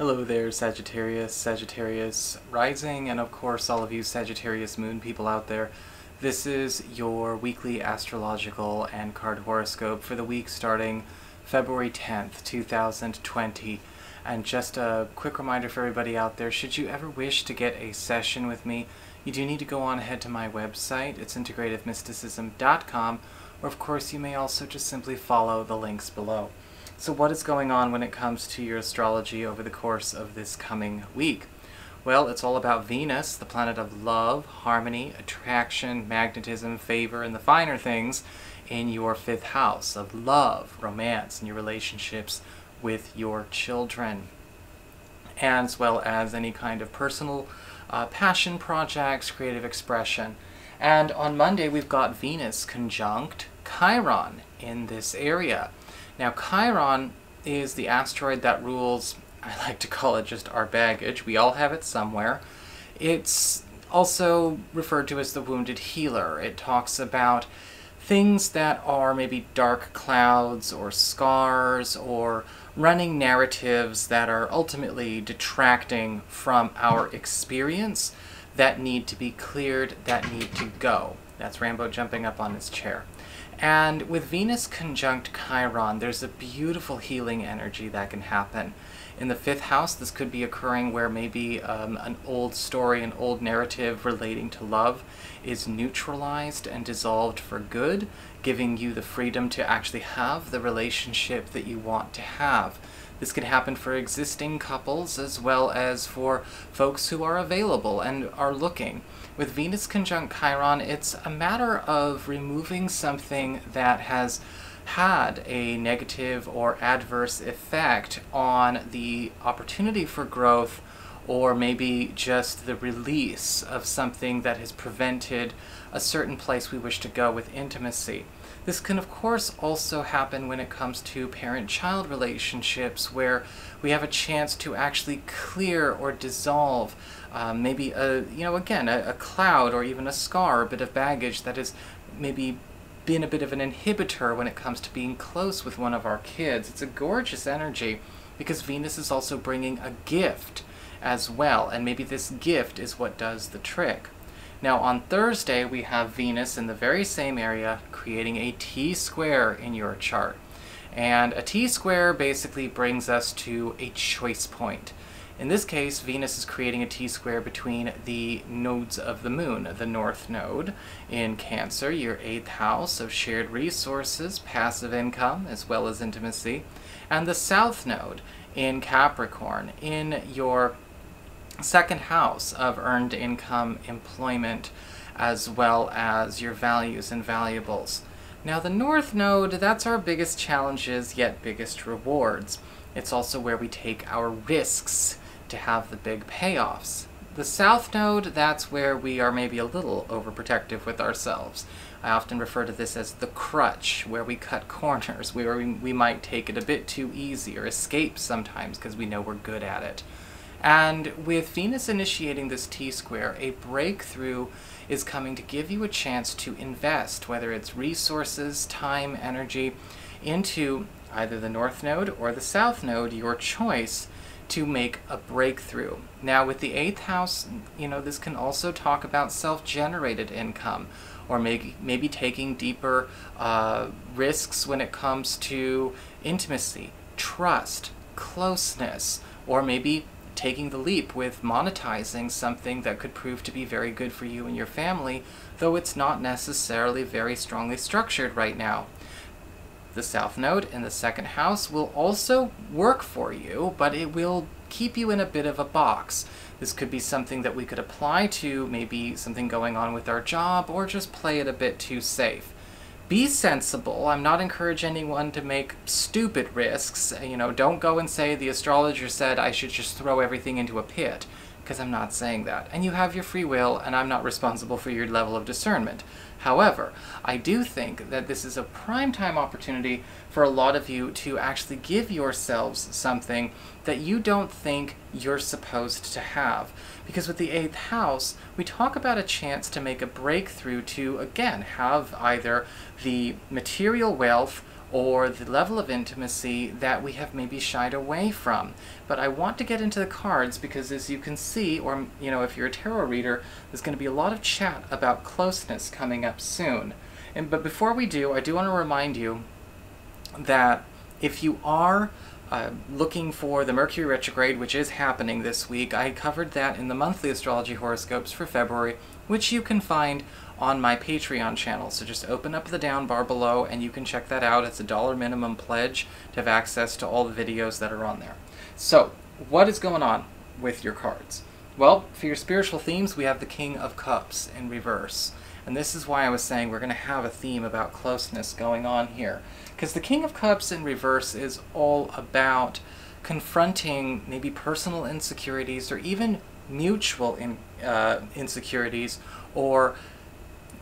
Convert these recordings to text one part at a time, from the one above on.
Hello there, Sagittarius, Sagittarius rising, and of course all of you Sagittarius moon people out there. This is your weekly astrological and card horoscope for the week starting February 10th, 2020. And just a quick reminder for everybody out there, should you ever wish to get a session with me, you do need to go on ahead to my website. It's integrativemysticism.com, or of course you may also just simply follow the links below. So what is going on when it comes to your astrology over the course of this coming week? Well, it's all about Venus, the planet of love, harmony, attraction, magnetism, favor, and the finer things in your 5th house of love, romance, and your relationships with your children, as well as any kind of personal passion projects, creative expression. And on Monday, we've got Venus conjunct Chiron in this area. Now, Chiron is the asteroid that rules, I like to call it just our baggage. We all have it somewhere. It's also referred to as the wounded healer. It talks about things that are maybe dark clouds or scars or running narratives that are ultimately detracting from our experience that need to be cleared, that need to go. That's Rambo jumping up on his chair. And with Venus conjunct Chiron, there's a beautiful healing energy that can happen. In the 5th house, this could be occurring where maybe an old story, an old narrative relating to love is neutralized and dissolved for good, giving you the freedom to actually have the relationship that you want to have. This can happen for existing couples as well as for folks who are available and are looking. With Venus conjunct Chiron, it's a matter of removing something that has had a negative or adverse effect on the opportunity for growth, or maybe just the release of something that has prevented a certain place we wish to go with intimacy. This can of course also happen when it comes to parent-child relationships, where we have a chance to actually clear or dissolve maybe a cloud or even a scar, a bit of baggage that has maybe been a bit of an inhibitor when it comes to being close with one of our kids. It's a gorgeous energy because Venus is also bringing a gift as well, and maybe this gift is what does the trick. Now on Thursday we have Venus in the very same area creating a T-square in your chart. And a T-square basically brings us to a choice point. In this case, Venus is creating a T-square between the nodes of the moon, the North Node in Cancer, your 8th house of shared resources, passive income, as well as intimacy, and the South Node in Capricorn, in your 2nd house of earned income, employment, as well as your values and valuables. Now the North Node, that's our biggest challenges, yet biggest rewards. It's also where we take our risks to have the big payoffs. The South Node, that's where we are maybe a little overprotective with ourselves. I often refer to this as the crutch, where we cut corners, where we might take it a bit too easy or escape sometimes because we know we're good at it. And with Venus initiating this T-square, a breakthrough is coming to give you a chance to invest, whether it's resources, time, energy, into either the North Node or the South Node, your choice, to make a breakthrough. Now with the 8th house, this can also talk about self-generated income, or maybe taking deeper risks when it comes to intimacy, trust, closeness, or maybe taking the leap with monetizing something that could prove to be very good for you and your family, though it's not necessarily very strongly structured right now. The South Node in the 2nd house will also work for you, but it will keep you in a bit of a box. This could be something that we could apply to maybe something going on with our job, or just play it a bit too safe. Be sensible. I'm not encouraging anyone to make stupid risks. Don't go and say the astrologer said I should just throw everything into a pit, because I'm not saying that. And you have your free will, and I'm not responsible for your level of discernment. However, I do think that this is a prime time opportunity for a lot of you to actually give yourselves something that you don't think you're supposed to have. Because with the 8th house, we talk about a chance to make a breakthrough to, again, have either the material wealth or the level of intimacy that we have maybe shied away from. But I want to get into the cards because, as you can see, or if you're a tarot reader, there's going to be a lot of chat about closeness coming up soon. But before we do, I do want to remind you that if you are looking for the Mercury retrograde, which is happening this week, I covered that in the monthly astrology horoscopes for February, which you can find on my Patreon channel. So just open up the down bar below and you can check that out. It's a $1 minimum pledge to have access to all the videos that are on there. So what is going on with your cards? Well, for your spiritual themes, we have the King of Cups in reverse. And this is why I was saying we're going to have a theme about closeness going on here. Because the King of Cups in reverse is all about confronting maybe personal insecurities or even mutual insecurities, or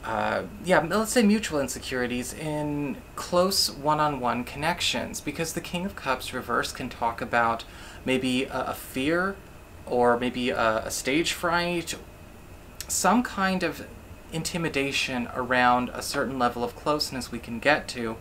let's say mutual insecurities in close one-on-one connections. Because the King of Cups reverse can talk about maybe a fear, or maybe a stage fright, some kind of intimidation around a certain level of closeness we can get to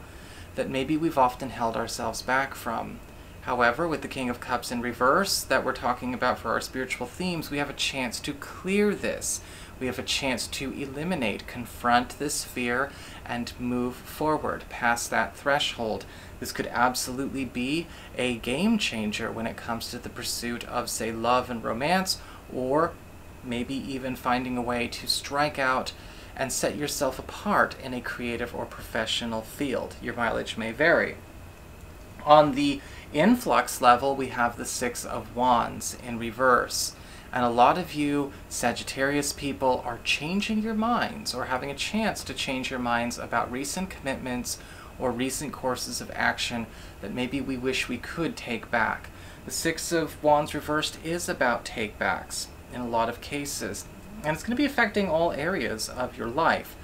that maybe we've often held ourselves back from. However, with the King of Cups in reverse that we're talking about for our spiritual themes, we have a chance to clear this. We have a chance to eliminate, confront this fear, and move forward past that threshold. This could absolutely be a game changer when it comes to the pursuit of, say, love and romance, or maybe even finding a way to strike out and set yourself apart in a creative or professional field. Your mileage may vary. On the influx level, we have the Six of Wands in reverse. And a lot of you Sagittarius people are changing your minds, or having a chance to change your minds about recent commitments or recent courses of action that maybe we wish we could take back. The Six of Wands reversed is about take-backs in a lot of cases. And it's going to be affecting all areas of your life.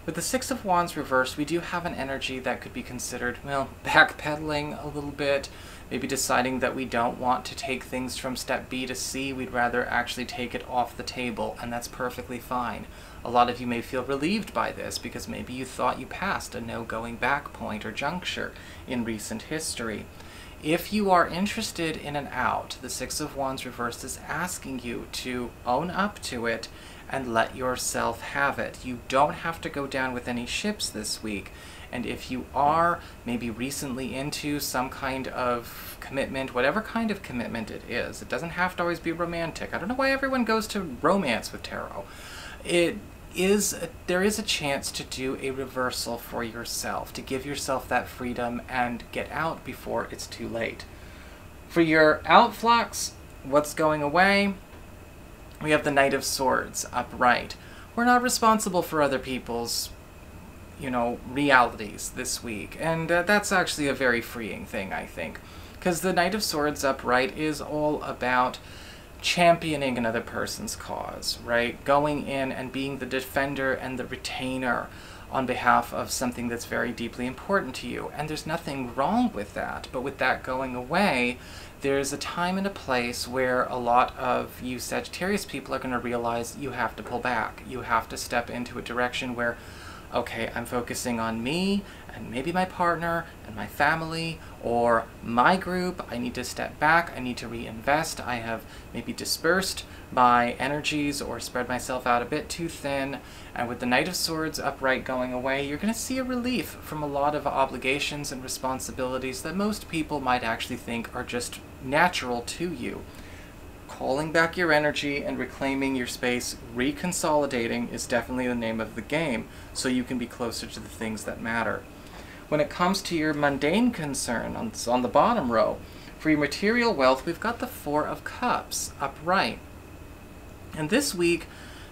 With the Six of Wands reversed, we do have an energy that could be considered, well, backpedaling a little bit, maybe deciding that we don't want to take things from step B to C, we'd rather actually take it off the table, and that's perfectly fine. A lot of you may feel relieved by this because maybe you thought you passed a no going back point or juncture in recent history. If you are interested in an out, the Six of Wands reversed is asking you to own up to it and let yourself have it. You don't have to go down with any ships this week. And if you are maybe recently into some kind of commitment, whatever kind of commitment it doesn't have to always be romantic. I don't know why everyone goes to romance with tarot. There is a chance to do a reversal for yourself, to give yourself that freedom and get out before it's too late. For your outflux, what's going away? We have the Knight of Swords upright. We're not responsible for other people's, realities this week, and that's actually a very freeing thing, I think, because the Knight of Swords upright is all about championing another person's cause, right? Going in and being the defender and the retainer on behalf of something that's very deeply important to you. And there's nothing wrong with that, but with that going away, there's a time and a place where a lot of you Sagittarius people are going to realize you have to pull back. You have to step into a direction where, okay, I'm focusing on me and maybe my partner and my family or my group. I need to step back. I need to reinvest. I have maybe dispersed my energies or spread myself out a bit too thin. And with the Knight of Swords upright going away, you're going to see a relief from a lot of obligations and responsibilities that most people might actually think are just natural to you. Calling back your energy and reclaiming your space, reconsolidating is definitely the name of the game, so you can be closer to the things that matter. When it comes to your mundane concern, on the bottom row, for your material wealth, we've got the Four of Cups upright. And this week,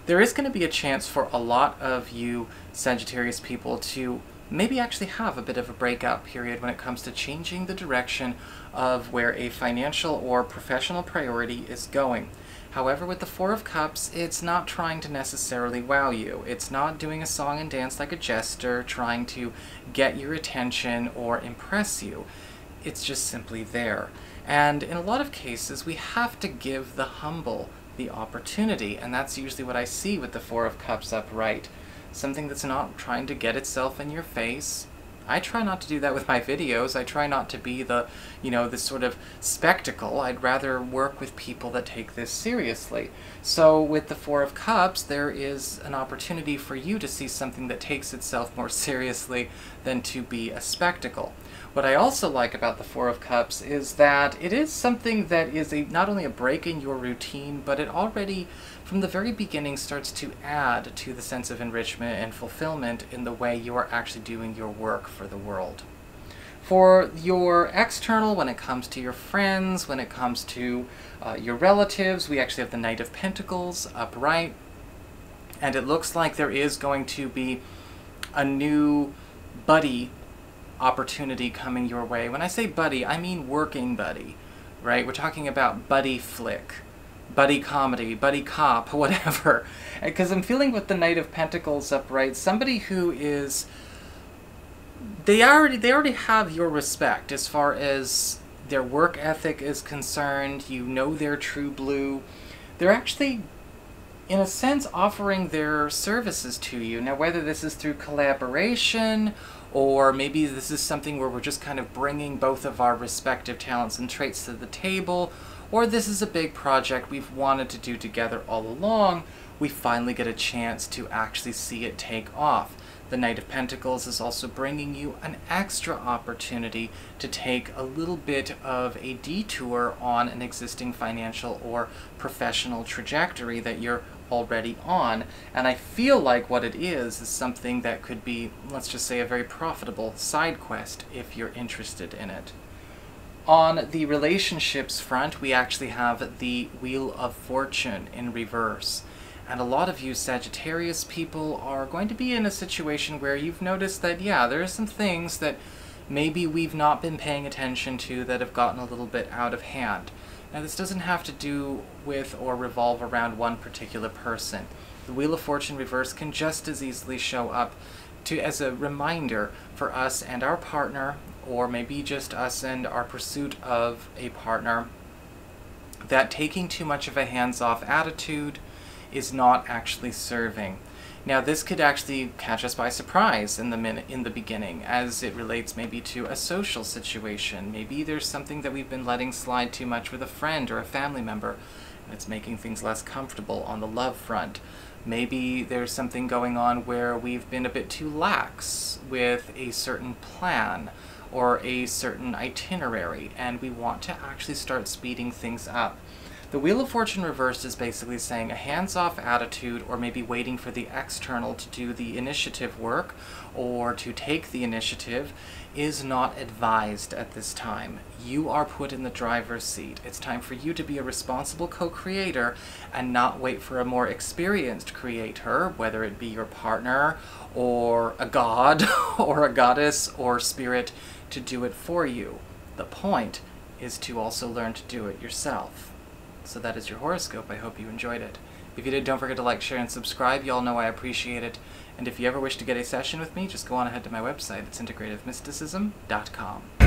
there is going to be a chance for a lot of you Sagittarius people to maybe actually have a bit of a breakout period when it comes to changing the direction of where a financial or professional priority is going. However, with the Four of Cups, it's not trying to necessarily wow you. It's not doing a song and dance like a jester, trying to get your attention or impress you. It's just simply there. And in a lot of cases, we have to give the humble the opportunity, and that's usually what I see with the Four of Cups upright. Something that's not trying to get itself in your face, I try not to do that with my videos. I try not to be the, this sort of spectacle. I'd rather work with people that take this seriously. So with the Four of Cups, there is an opportunity for you to see something that takes itself more seriously than to be a spectacle. What I also like about the Four of Cups is that it is something that is not only a break in your routine, but it already, from the very beginning, starts to add to the sense of enrichment and fulfillment in the way you are actually doing your work for the world. For your external, when it comes to your friends, when it comes to your relatives, we actually have the Knight of Pentacles upright, and it looks like there is going to be a new buddy opportunity coming your way. When I say buddy, I mean working buddy, right? We're talking about buddy flick, buddy comedy, buddy cop, whatever. Because I'm feeling with the Knight of Pentacles upright, somebody who is, they already have your respect as far as their work ethic is concerned. You know they're true blue. They're actually, in a sense, offering their services to you. Now, whether this is through collaboration, or maybe this is something where we're just kind of bringing both of our respective talents and traits to the table, or this is a big project we've wanted to do together all along, we finally get a chance to actually see it take off. The Knight of Pentacles is also bringing you an extra opportunity to take a little bit of a detour on an existing financial or professional trajectory that you're already on. And I feel like what it is something that could be, let's just say, a very profitable side quest if you're interested in it. On the relationships front, we actually have the Wheel of Fortune in reverse. And a lot of you Sagittarius people are going to be in a situation where you've noticed that, yeah, there are some things that maybe we've not been paying attention to that have gotten a little bit out of hand. Now, this doesn't have to do with or revolve around one particular person. The Wheel of Fortune reverse can just as easily show up as a reminder for us and our partner, or maybe just us and our pursuit of a partner, that taking too much of a hands-off attitude is not actually serving. Now, this could actually catch us by surprise in the beginning, as it relates maybe to a social situation. Maybe there's something that we've been letting slide too much with a friend or a family member, and it's making things less comfortable on the love front. Maybe there's something going on where we've been a bit too lax with a certain plan or a certain itinerary, and we want to actually start speeding things up. The Wheel of Fortune reversed is basically saying a hands-off attitude, or maybe waiting for the external to do the initiative work or to take the initiative, is not advised at this time. You are put in the driver's seat. It's time for you to be a responsible co-creator and not wait for a more experienced creator, whether it be your partner or a god or a goddess or spirit, to do it for you. The point is to also learn to do it yourself. So that is your horoscope. I hope you enjoyed it. If you did, don't forget to like, share, and subscribe. You all know I appreciate it. And if you ever wish to get a session with me, just go on ahead to my website. It's integrativemysticism.com.